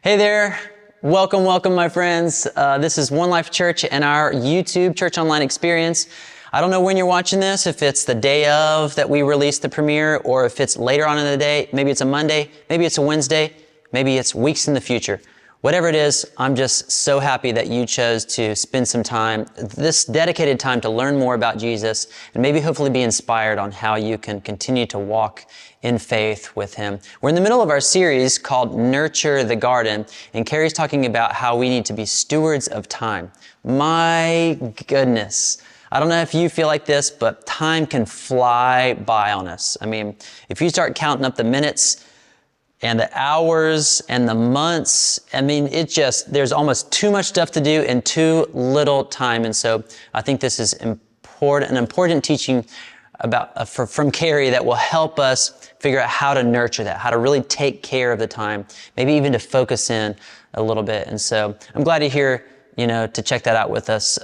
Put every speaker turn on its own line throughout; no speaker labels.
Hey there. Welcome, my friends. This is One Life Church and our YouTube Church Online experience. I don't know when you're watching this, if it's the day of that we release the premiere, or if it's later on in the day. Maybe it's a Monday, maybe it's a Wednesday, maybe it's weeks in the future. Whatever it is, I'm just so happy that you chose to spend some time, this dedicated time, to learn more about Jesus and maybe hopefully be inspired on how you can continue to walk in faith with Him. We're in the middle of our series called Nurture the Garden, and Carrie's talking about how we need to be stewards of time. My goodness. I don't know if you feel like this, but time can fly by on us. I mean, if you start counting up the minutes and the hours and the months, I mean, there's almost too much stuff to do and too little time. And so I think this is an important teaching from Carrie that will help us figure out how to nurture that, how to really take care of the time, maybe even to focus in a little bit. And so I'm glad you're here, to check that out with us.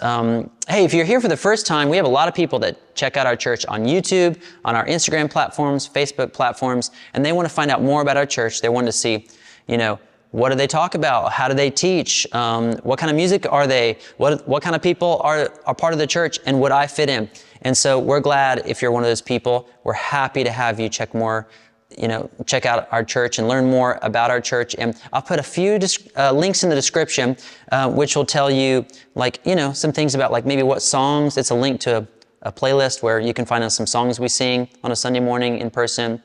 Hey, if you're here for the first time, we have a lot of people that check out our church on YouTube, on our Instagram platforms, Facebook platforms, and they want to find out more about our church. They want to see, what do they talk about? How do they teach? What kind of music are they? What kind of people are part of the church? And would I fit in? And so we're glad if you're one of those people. We're happy to have you check out our church and learn more about our church. And I'll put a few links in the description, which will tell you, some things about maybe what songs. It's a link to a playlist where you can find out some songs we sing on a Sunday morning in person.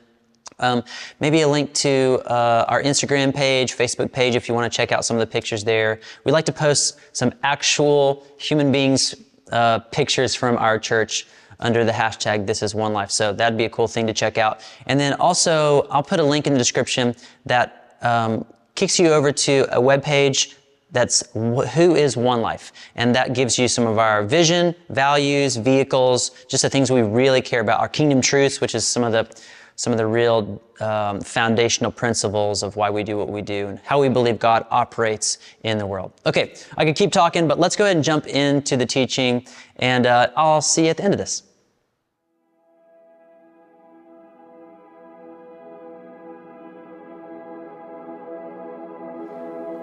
Maybe a link to our Instagram page, Facebook page, if you want to check out some of the pictures there. We like to post some actual human beings pictures from our church under the hashtag This Is One Life. So that'd be a cool thing to check out. And then also, I'll put a link in the description that kicks you over to a webpage that's Who Is One Life. And that gives you some of our vision, values, vehicles, just the things we really care about. Our kingdom truths, which is some of the real foundational principles of why we do what we do and how we believe God operates in the world. Okay, I could keep talking, but let's go ahead and jump into the teaching, and I'll see you at the end of this.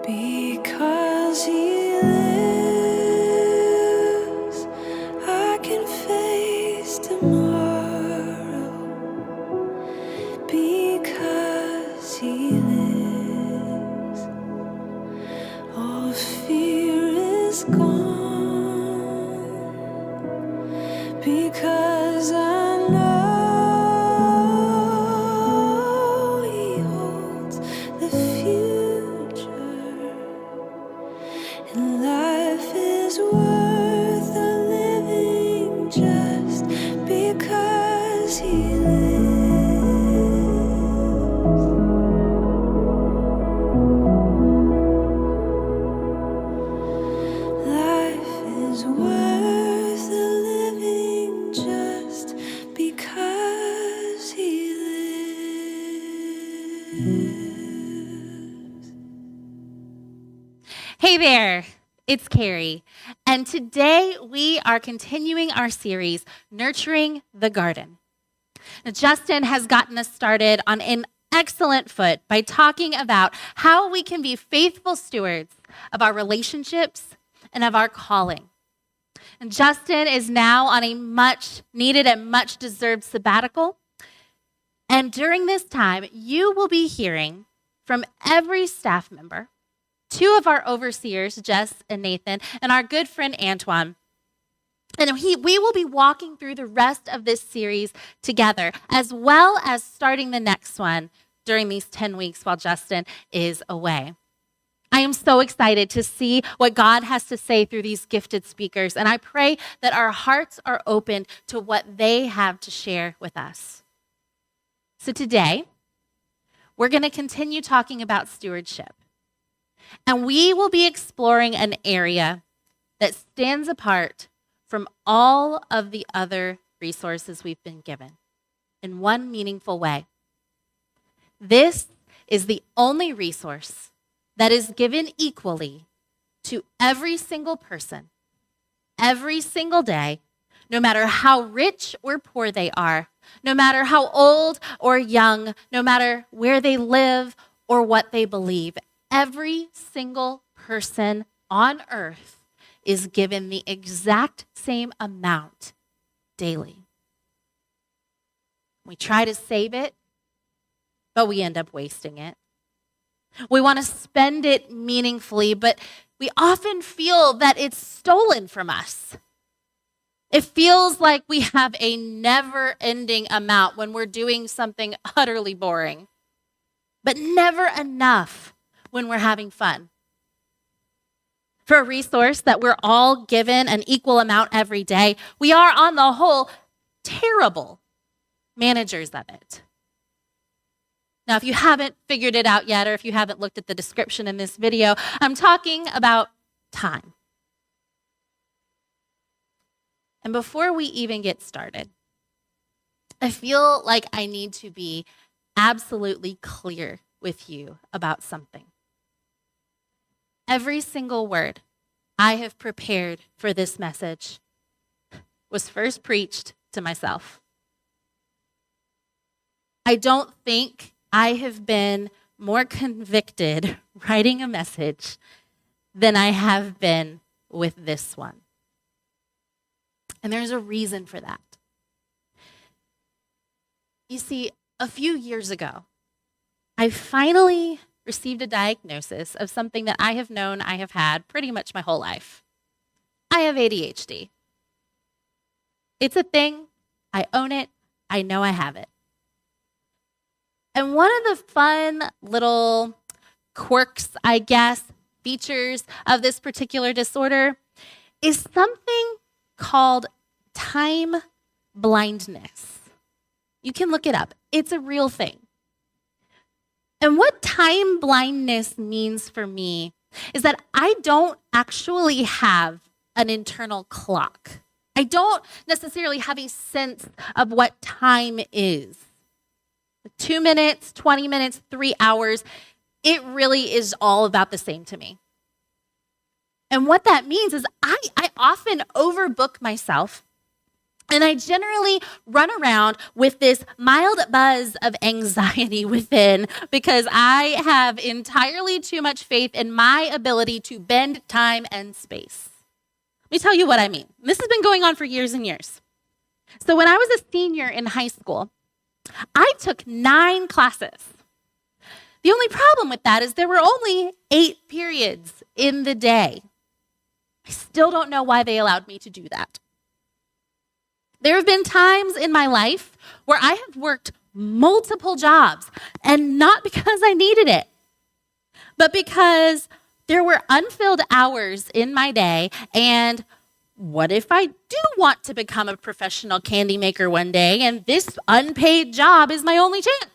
Because He lives, I can face tomorrow. Because He lives, all fear is gone. Because I know He holds the future, and life is worth the living just because He lives. Life is worth the living just because He lives.
Hey there, it's Carrie, and today we are continuing our series, Nurturing the Garden. Now, Justin has gotten us started on an excellent foot by talking about how we can be faithful stewards of our relationships and of our calling. And Justin is now on a much needed and much deserved sabbatical. And during this time, you will be hearing from every staff member, two of our overseers, Jess and Nathan, and our good friend Antoine. And we will be walking through the rest of this series together, as well as starting the next one during these 10 weeks while Justin is away. I am so excited to see what God has to say through these gifted speakers, and I pray that our hearts are open to what they have to share with us. So today, we're going to continue talking about stewardship. And we will be exploring an area that stands apart from all of the other resources we've been given in one meaningful way. This is the only resource that is given equally to every single person, every single day, no matter how rich or poor they are, no matter how old or young, no matter where they live or what they believe. every single person on earth is given the exact same amount daily. We try to save it, but we end up wasting it. We want to spend it meaningfully, but we often feel that it's stolen from us. It feels like we have a never-ending amount when we're doing something utterly boring, but never enough when we're having fun. For a resource that we're all given an equal amount every day, we are on the whole terrible managers of it. Now, if you haven't figured it out yet, or if you haven't looked at the description in this video, I'm talking about time. And before we even get started, I feel like I need to be absolutely clear with you about something. Every single word I have prepared for this message was first preached to myself. I don't think I have been more convicted writing a message than I have been with this one. And there's a reason for that. You see, a few years ago, I finally received a diagnosis of something that I have known I have had pretty much my whole life. I have ADHD. It's a thing. I own it. I know I have it. And one of the fun little quirks, I guess, features of this particular disorder is something called time blindness. You can look it up. It's a real thing. And what time blindness means for me is that I don't actually have an internal clock. I don't necessarily have a sense of what time is. 2 minutes, 20 minutes, 3 hours, it really is all about the same to me. And what that means is I often overbook myself, and I generally run around with this mild buzz of anxiety within because I have entirely too much faith in my ability to bend time and space. Let me tell you what I mean. This has been going on for years and years. So when I was a senior in high school, I took 9 classes. The only problem with that is there were only 8 periods in the day. I still don't know why they allowed me to do that. There have been times in my life where I have worked multiple jobs, and not because I needed it, but because there were unfilled hours in my day, and what if I do want to become a professional candy maker one day and this unpaid job is my only chance?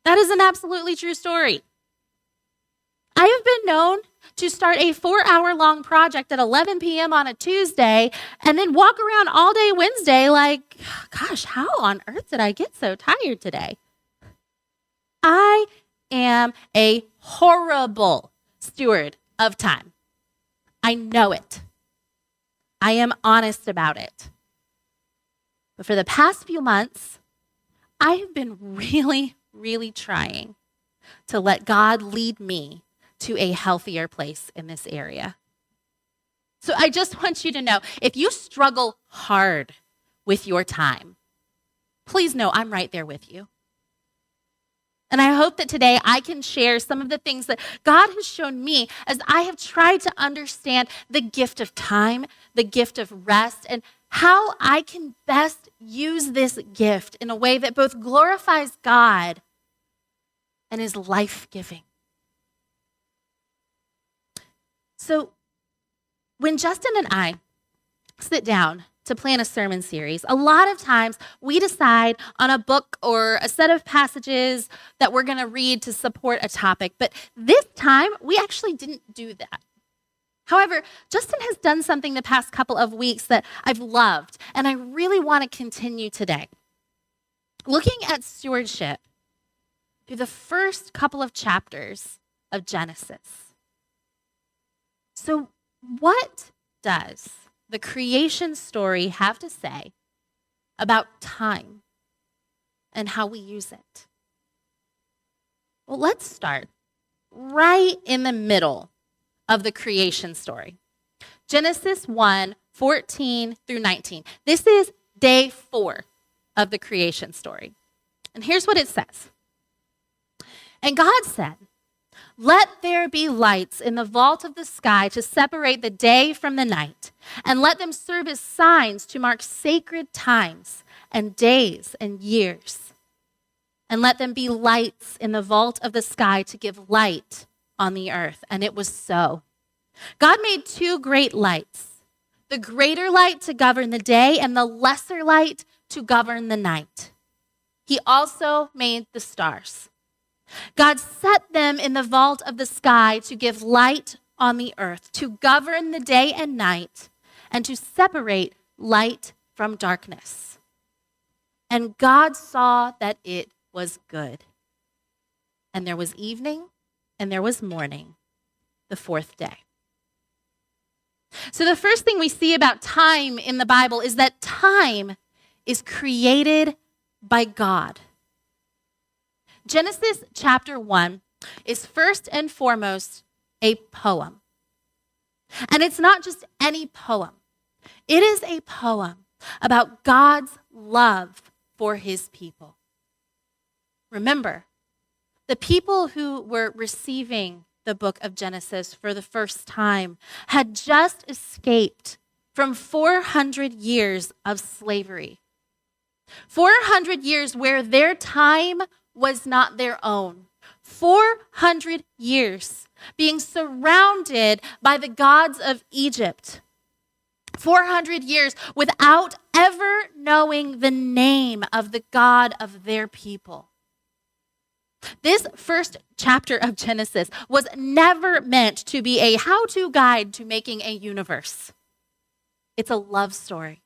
That is an absolutely true story. I have been known to start a 4-hour-long project at 11 p.m. on a Tuesday and then walk around all day Wednesday like, gosh, how on earth did I get so tired today? I am a horrible steward of time. I know it. I am honest about it. But for the past few months, I have been really trying to let God lead me to a healthier place in this area. So I just want you to know, if you struggle hard with your time, please know I'm right there with you. And I hope that today I can share some of the things that God has shown me as I have tried to understand the gift of time, the gift of rest, and how I can best use this gift in a way that both glorifies God and is life-giving. So when Justin and I sit down to plan a sermon series, a lot of times we decide on a book or a set of passages that we're going to read to support a topic. But this time, we actually didn't do that. However, Justin has done something the past couple of weeks that I've loved, and I really want to continue today. Looking at stewardship through the first couple of chapters of Genesis. So what does the creation story have to say about time and how we use it? Well, let's start right in the middle of the creation story. Genesis 1:14 through 19. This is day 4 of the creation story. And here's what it says. And God said, "Let there be lights in the vault of the sky to separate the day from the night, and let them serve as signs to mark sacred times and days and years. And let them be lights in the vault of the sky to give light on the earth." And it was so. God made 2 great lights, the greater light to govern the day and the lesser light to govern the night. He also made the stars. God set them in the vault of the sky to give light on the earth, to govern the day and night, and to separate light from darkness. And God saw that it was good. And there was evening and there was morning, the 4th day. So the first thing we see about time in the Bible is that time is created by God. Genesis chapter 1 is first and foremost a poem. And it's not just any poem. It is a poem about God's love for his people. Remember, the people who were receiving the book of Genesis for the first time had just escaped from 400 years of slavery. 400 years where their time was not their own. 400 years being surrounded by the gods of Egypt. 400 years without ever knowing the name of the God of their people. This first chapter of Genesis was never meant to be a how-to guide to making a universe. It's a love story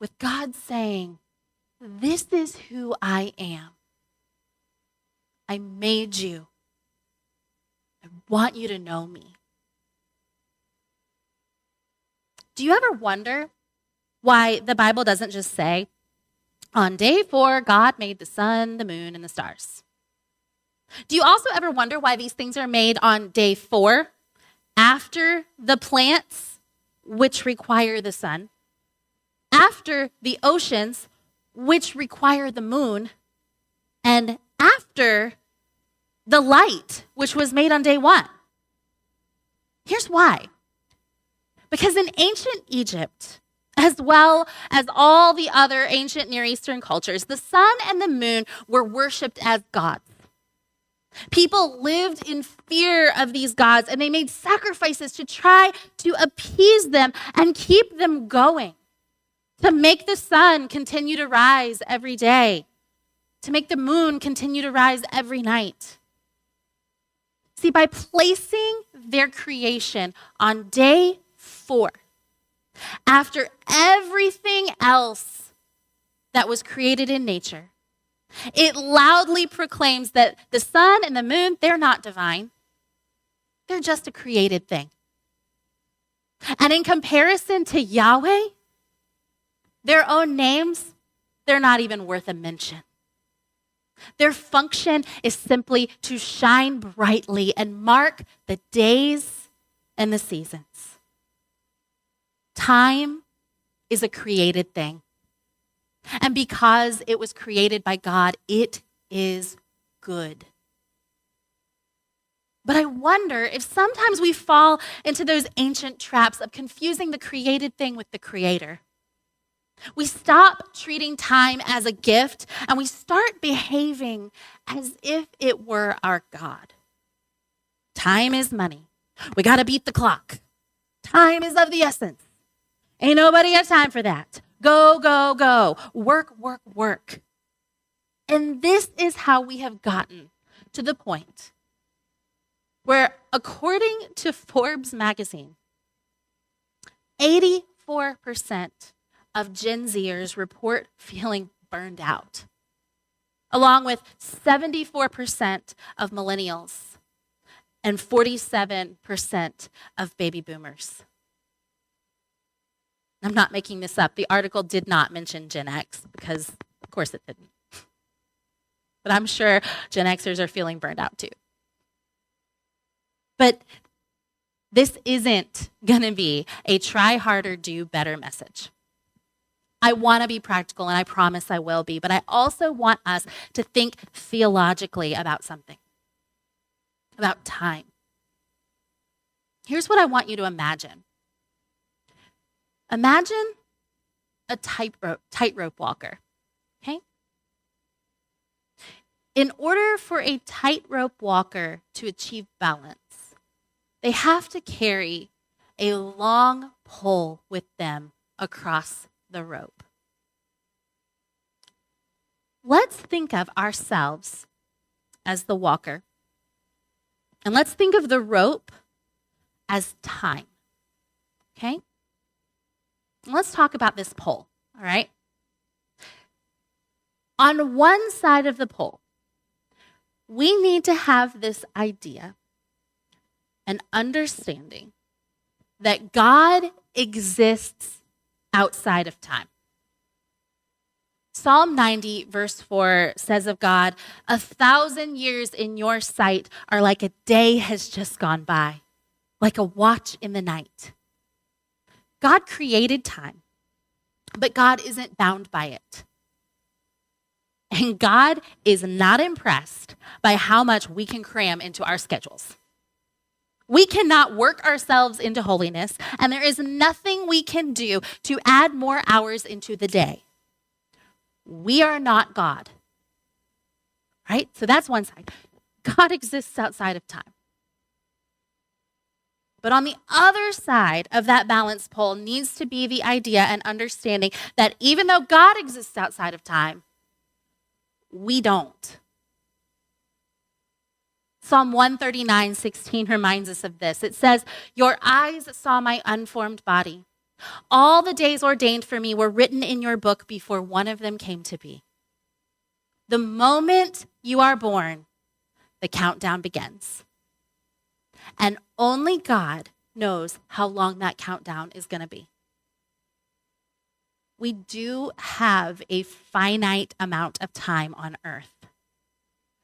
with God saying, "This is who I am. I made you. I want you to know me." Do you ever wonder why the Bible doesn't just say, "On day 4, God made the sun, the moon, and the stars"? Do you also ever wonder why these things are made on day 4, after the plants, which require the sun, after the oceans, which require the moon, and after the light, which was made on day 1? Here's why. Because in ancient Egypt, as well as all the other ancient Near Eastern cultures, the sun and the moon were worshipped as gods. People lived in fear of these gods, and they made sacrifices to try to appease them and keep them going, to make the sun continue to rise every day, to make the moon continue to rise every night. See, by placing their creation on day 4, after everything else that was created in nature, it loudly proclaims that the sun and the moon, they're not divine. They're just a created thing. And in comparison to Yahweh, their own names, they're not even worth a mention. Their function is simply to shine brightly and mark the days and the seasons. Time is a created thing. And because it was created by God, it is good. But I wonder if sometimes we fall into those ancient traps of confusing the created thing with the creator. We stop treating time as a gift and we start behaving as if it were our God. Time is money. We got to beat the clock. Time is of the essence. Ain't nobody got time for that. Go, go, go. Work, work, work. And this is how we have gotten to the point where, according to Forbes magazine, 84% of Gen Zers report feeling burned out, along with 74% of millennials and 47% of baby boomers. I'm not making this up. The article did not mention Gen X because, of course, it didn't. But I'm sure Gen Xers are feeling burned out too. But this isn't going to be a try harder, do better message. I want to be practical, and I promise I will be, but I also want us to think theologically about something, about time. Here's what I want you to imagine. Imagine a tightrope walker, okay? In order for a tightrope walker to achieve balance, they have to carry a long pole with them across the rope. Let's think of ourselves as the walker, and let's think of the rope as time, okay? Let's talk about this pole, all right? On one side of the pole, we need to have this idea, an understanding that God exists outside of time. Psalm 90, verse 4 says of God, 1,000 years in your sight are like a day has just gone by, like a watch in the night. God created time, but God isn't bound by it. And God is not impressed by how much we can cram into our schedules. We cannot work ourselves into holiness, and there is nothing we can do to add more hours into the day. We are not God, right? So that's one side. God exists outside of time. But on the other side of that balance pole needs to be the idea and understanding that even though God exists outside of time, we don't. Psalm 139:16 reminds us of this. It says, your eyes saw my unformed body. All the days ordained for me were written in your book before one of them came to be. The moment you are born, the countdown begins. And only God knows how long that countdown is going to be. We do have a finite amount of time on earth.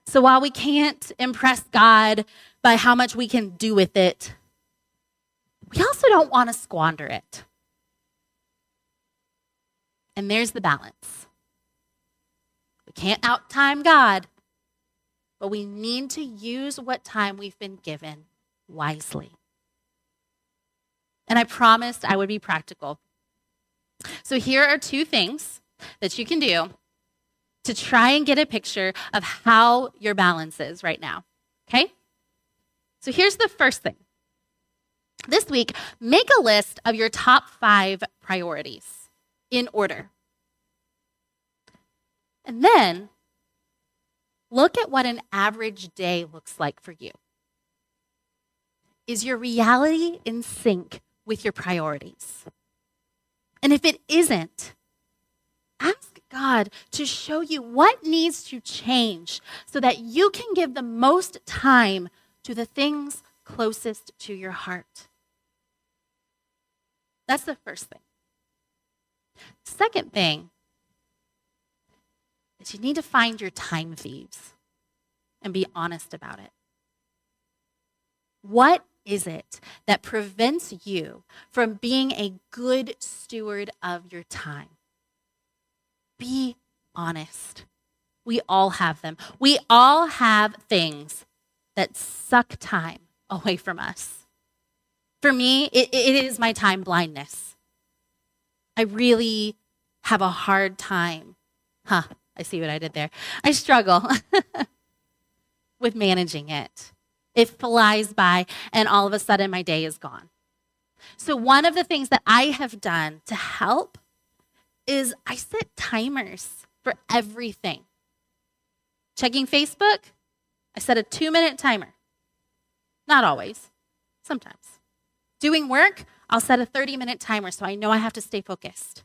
So while we can't impress God by how much we can do with it, we also don't want to squander it. And there's the balance. We can't outtime God, but we need to use what time we've been given wisely. And I promised I would be practical. So here are two things that you can do to try and get a picture of how your balance is right now, okay? So here's the first thing. This week, make a list of your top 5 priorities in order. And then look at what an average day looks like for you. Is your reality in sync with your priorities? And if it isn't, ask God to show you what needs to change so that you can give the most time to the things closest to your heart. That's the first thing. Second thing is you need to find your time thieves and be honest about it. What is it that prevents you from being a good steward of your time? Be honest. We all have them. We all have things that suck time away from us. For me, it is my time blindness. I really have a hard time. I see what I did there. I struggle with managing it. It flies by, and all of a sudden my day is gone. So one of the things that I have done to help is I set timers for everything. Checking Facebook, I set a 2-minute timer. Not always, sometimes. Doing work, I'll set a 30-minute timer so I know I have to stay focused.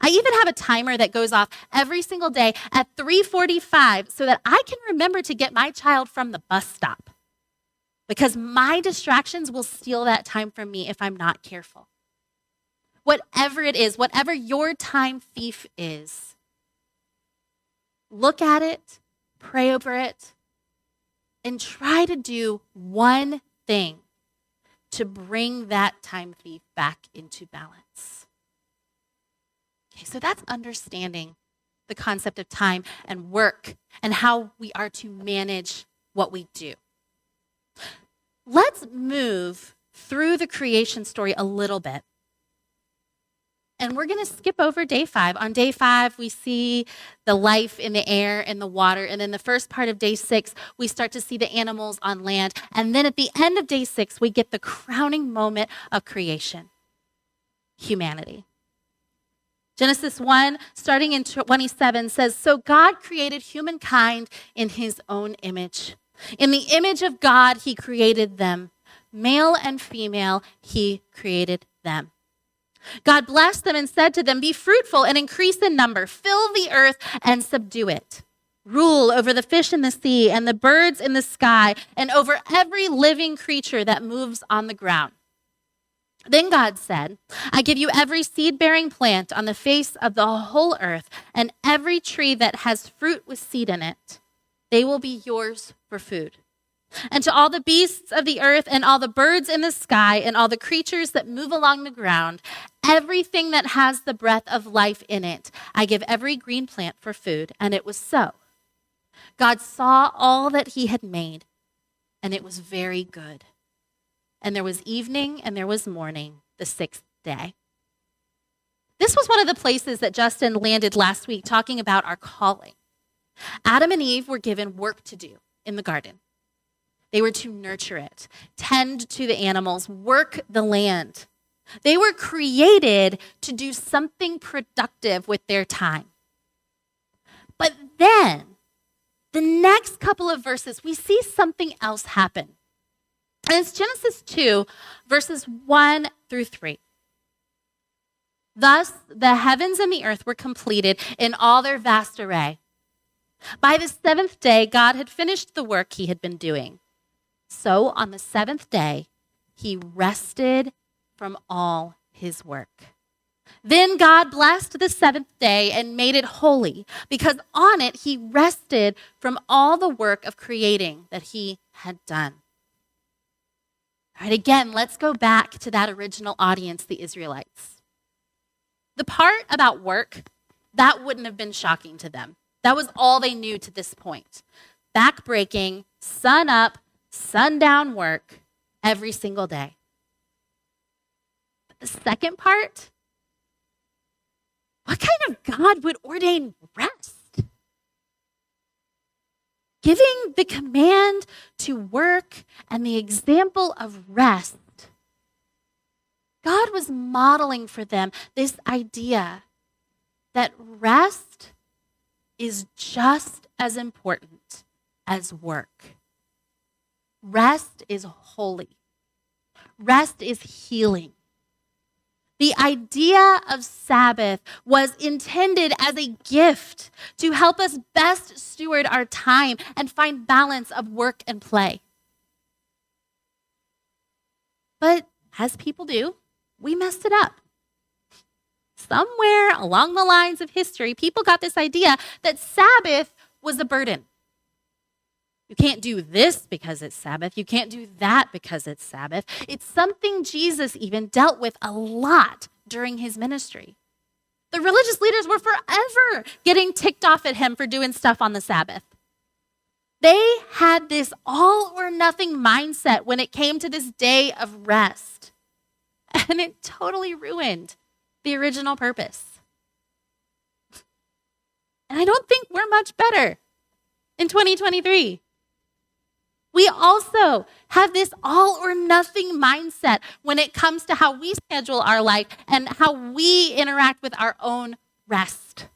I even have a timer that goes off every single day at 3:45 so that I can remember to get my child from the bus stop. Because my distractions will steal that time from me if I'm not careful. Whatever it is, whatever your time thief is, look at it, pray over it, and try to do one thing to bring that time thief back into balance. Okay, so that's understanding the concept of time and work and how we are to manage what we do. Let's move through the creation story a little bit. And we're going to skip over day 5. On day 5, we see the life in the air and the water. And then the first part of day 6, we start to see the animals on land. And then at the end of day 6, we get the crowning moment of creation, humanity. Genesis 1, starting in 27, says, "So God created humankind in his own image. In the image of God, he created them. Male and female, he created them. God blessed them and said to them, 'Be fruitful and increase in number. Fill the earth and subdue it. Rule over the fish in the sea and the birds in the sky and over every living creature that moves on the ground.' Then God said, 'I give you every seed-bearing plant on the face of the whole earth and every tree that has fruit with seed in it. They will be yours for food. And to all the beasts of the earth and all the birds in the sky and all the creatures that move along the ground, everything that has the breath of life in it, I give every green plant for food.' And it was so. God saw all that he had made, and it was very good. And there was evening and there was morning, the 6th day." This was one of the places that Justin landed last week, talking about our calling. Adam and Eve were given work to do in the garden. They were to nurture it, tend to the animals, work the land. They were created to do something productive with their time. But then, the next couple of verses, we see something else happen. And it's Genesis 2, verses 1 through 3. "Thus, the heavens and the earth were completed in all their vast array. By the 7th day, God had finished the work he had been doing. So on the 7th day, he rested from all his work. Then God blessed the 7th day and made it holy, because on it he rested from all the work of creating that he had done." All right, again, let's go back to that original audience, the Israelites. The part about work, that wouldn't have been shocking to them. That was all they knew to this point. Back-breaking, sun up, sundown work every single day. But the second part, what kind of God would ordain rest? Giving the command to work and the example of rest, God was modeling for them this idea that rest is just as important as work. Rest is holy. Rest is healing. The idea of Sabbath was intended as a gift to help us best steward our time and find balance of work and play. But as people do, we messed it up. Somewhere along the lines of history, people got this idea that Sabbath was a burden. You can't do this because it's Sabbath. You can't do that because it's Sabbath. It's something Jesus even dealt with a lot during his ministry. The religious leaders were forever getting ticked off at him for doing stuff on the Sabbath. They had this all or nothing mindset when it came to this day of rest. And it totally ruined the original purpose. And I don't think we're much better in 2023. We also have this all or nothing mindset when it comes to how we schedule our life and how we interact with our own rest.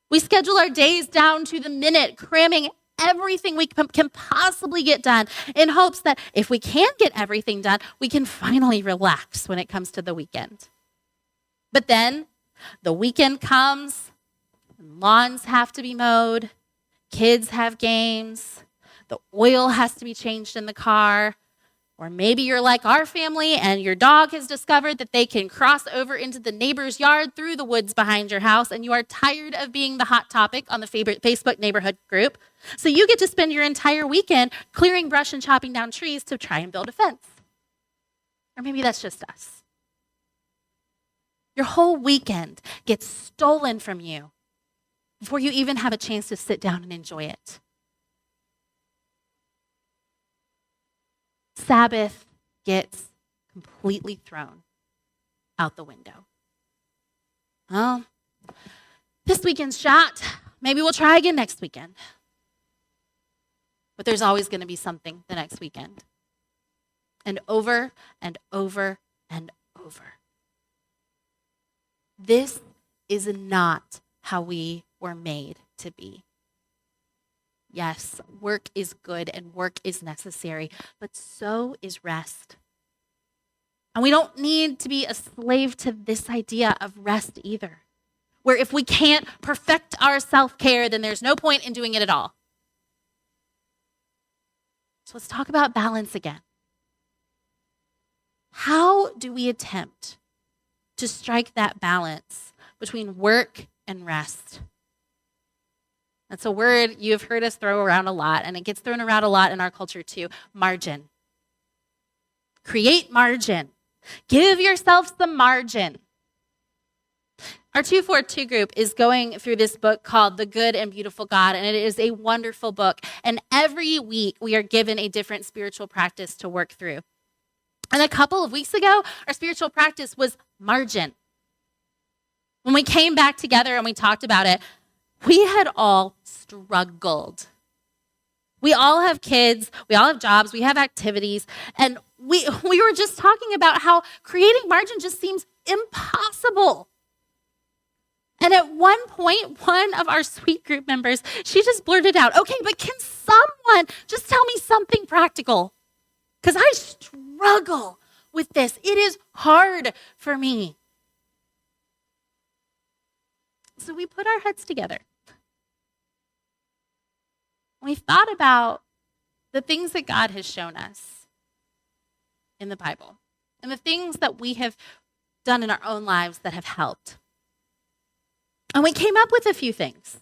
We schedule our days down to the minute, cramming everything we can possibly get done in hopes that if we can't get everything done, we can finally relax when it comes to the weekend. But then the weekend comes, and lawns have to be mowed, kids have games, the oil has to be changed in the car, Or maybe you're like our family and your dog has discovered that they can cross over into the neighbor's yard through the woods behind your house, and you are tired of being the hot topic on the favorite Facebook neighborhood group. So you get to spend your entire weekend clearing brush and chopping down trees to try and build a fence. Or maybe that's just us. Your whole weekend gets stolen from you before you even have a chance to sit down and enjoy it. Sabbath gets completely thrown out the window. Well, this weekend's shot. Maybe we'll try again next weekend. But there's always going to be something the next weekend. And over and over and over. This is not how we were made to be. Yes, work is good and work is necessary, but so is rest. And we don't need to be a slave to this idea of rest either, where if we can't perfect our self-care, then there's no point in doing it at all. So let's talk about balance again. How do we attempt to strike that balance between work and rest? That's a word you've heard us throw around a lot, and it gets thrown around a lot in our culture too. Margin. Create margin. Give yourself some margin. Our 242 group is going through this book called The Good and Beautiful God, and it is a wonderful book. And every week we are given a different spiritual practice to work through. And a couple of weeks ago, our spiritual practice was margin. When we came back together and we talked about it, we had all struggled. We all have kids, we all have jobs, we have activities, and we were just talking about how creating margin just seems impossible. And at one point, one of our sweet group members, she just blurted out, okay, but can someone just tell me something practical? Because I struggle with this. It is hard for me. So we put our heads together. We thought about the things that God has shown us in the Bible and the things that we have done in our own lives that have helped. And we came up with a few things,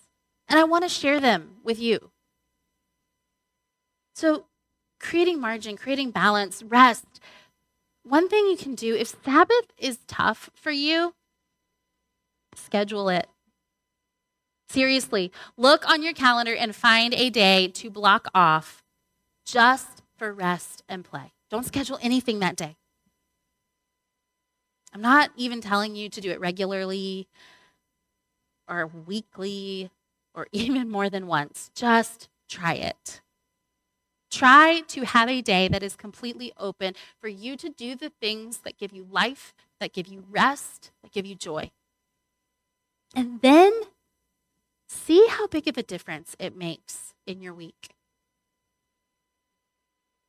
and I want to share them with you. So creating margin, creating balance, rest. One thing you can do, if Sabbath is tough for you, schedule it. Seriously, look on your calendar and find a day to block off just for rest and play. Don't schedule anything that day. I'm not even telling you to do it regularly or weekly or even more than once. Just try it. Try to have a day that is completely open for you to do the things that give you life, that give you rest, that give you joy. And then see how big of a difference it makes in your week.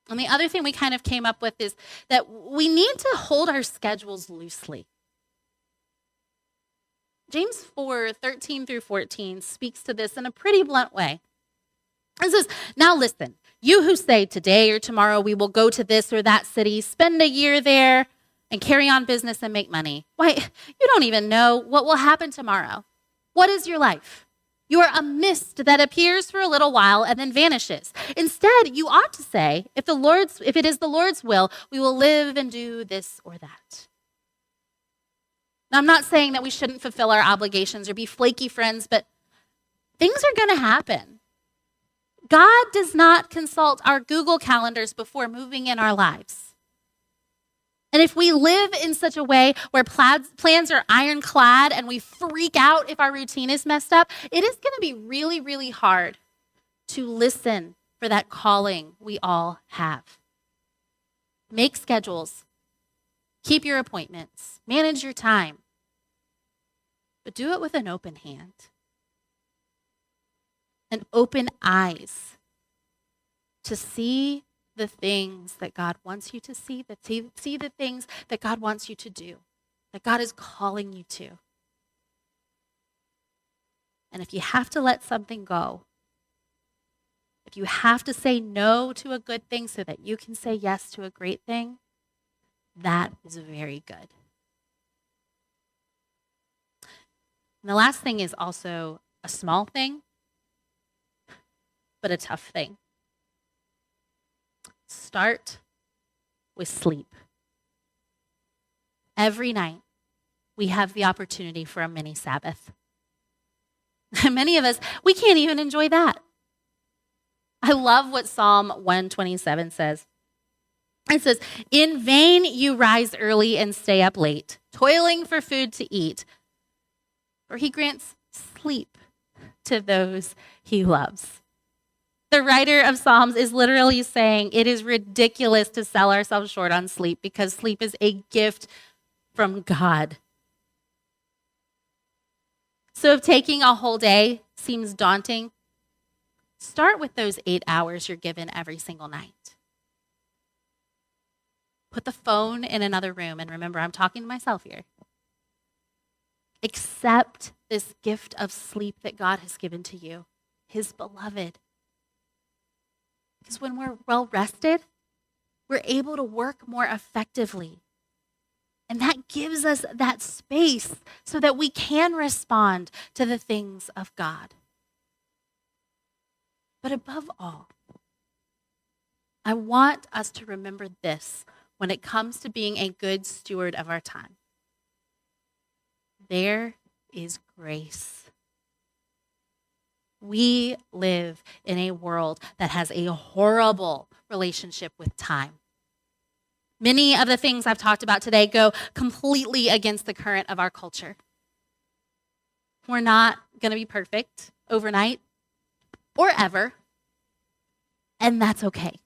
And the other thing we kind of came up with is that we need to hold our schedules loosely. James 4:13 through 14 speaks to this in a pretty blunt way. It says, now listen, you who say today or tomorrow we will go to this or that city, spend a year there, and carry on business and make money. Why, you don't even know what will happen tomorrow. What is your life? You are a mist that appears for a little while and then vanishes. Instead, you ought to say, if it is the Lord's will, we will live and do this or that. Now, I'm not saying that we shouldn't fulfill our obligations or be flaky friends, but things are going to happen. God does not consult our Google calendars before moving in our lives. And if we live in such a way where plans are ironclad and we freak out if our routine is messed up, it is going to be really, really hard to listen for that calling we all have. Make schedules. Keep your appointments. Manage your time. But do it with an open hand. And open eyes to see the things that God wants you to see, see the things that God wants you to do, that God is calling you to. And if you have to let something go, if you have to say no to a good thing so that you can say yes to a great thing, that is very good. And the last thing is also a small thing, but a tough thing. Start with sleep. Every night, we have the opportunity for a mini Sabbath. Many of us, we can't even enjoy that. I love what Psalm 127 says. It says, "In vain you rise early and stay up late, toiling for food to eat, for he grants sleep to those he loves." The writer of Psalms is literally saying it is ridiculous to sell ourselves short on sleep because sleep is a gift from God. So if taking a whole day seems daunting, start with those 8 hours you're given every single night. Put the phone in another room, and remember, I'm talking to myself here. Accept this gift of sleep that God has given to you, his beloved. Because when we're well rested, we're able to work more effectively. And that gives us that space so that we can respond to the things of God. But above all, I want us to remember this when it comes to being a good steward of our time. There is grace. We live in a world that has a horrible relationship with time. Many of the things I've talked about today go completely against the current of our culture. We're not going to be perfect overnight or ever, and that's okay.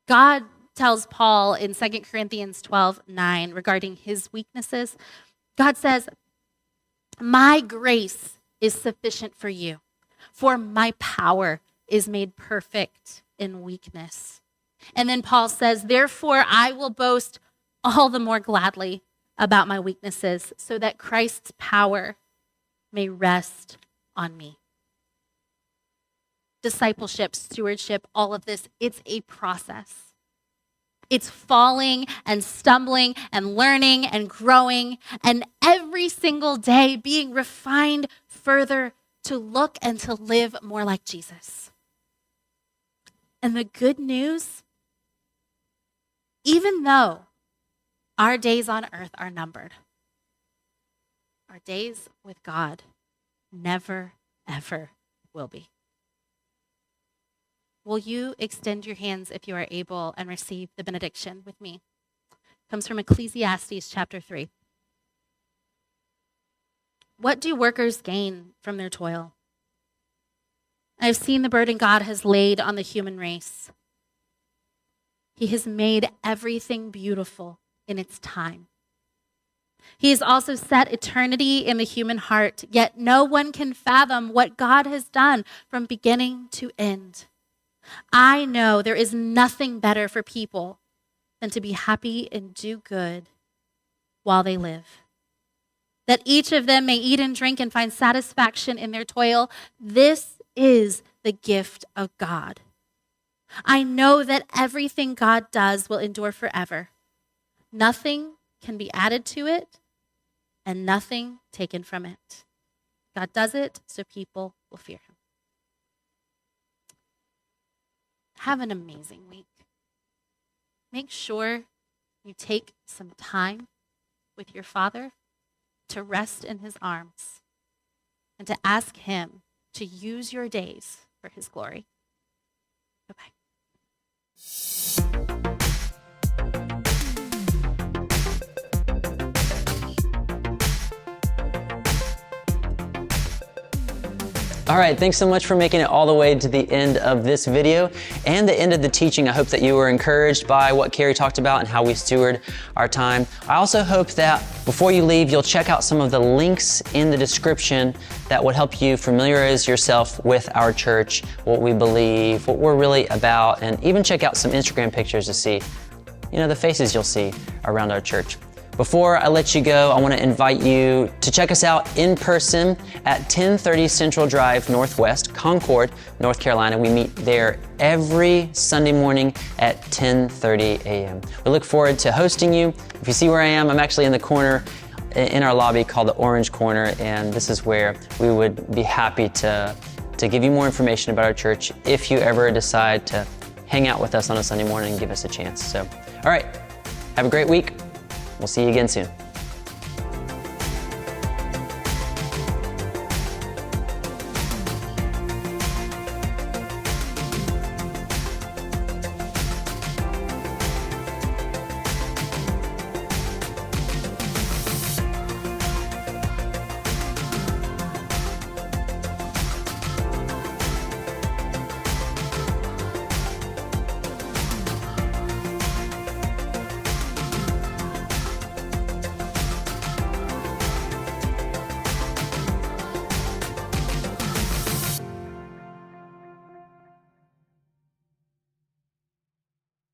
God tells Paul in 2 Corinthians 12:9 regarding his weaknesses, God says, "My grace is sufficient for you, for my power is made perfect in weakness." And then Paul says, "Therefore I will boast all the more gladly about my weaknesses, so that Christ's power may rest on me." Discipleship, stewardship, all of this, it's a process. It's falling and stumbling and learning and growing, and every single day being refined further to look and to live more like Jesus. And the good news, even though our days on earth are numbered, our days with God never, ever will be. Will you extend your hands if you are able and receive the benediction with me? It comes from Ecclesiastes chapter 3. What do workers gain from their toil? I have seen the burden God has laid on the human race. He has made everything beautiful in its time. He has also set eternity in the human heart, yet no one can fathom what God has done from beginning to end. I know there is nothing better for people than to be happy and do good while they live. That each of them may eat and drink and find satisfaction in their toil. This is the gift of God. I know that everything God does will endure forever. Nothing can be added to it and nothing taken from it. God does it so people will fear him. Have an amazing week. Make sure you take some time with your Father to rest in his arms and to ask him to use your days for his glory. Bye-bye.
All right, thanks so much for making it all the way to the end of this video and the end of the teaching. I hope that you were encouraged by what Carrie talked about and how we steward our time. I also hope that before you leave, you'll check out some of the links in the description that would help you familiarize yourself with our church, what we believe, what we're really about, and even check out some Instagram pictures to see, the faces you'll see around our church. Before I let you go, I want to invite you to check us out in person at 1030 Central Drive Northwest, Concord, North Carolina. We meet there every Sunday morning at 10:30 a.m. We look forward to hosting you. If you see where I am, I'm actually in the corner in our lobby called the Orange Corner, and this is where we would be happy to give you more information about our church if you ever decide to hang out with us on a Sunday morning and give us a chance. So, all right, have a great week. We'll see you again soon.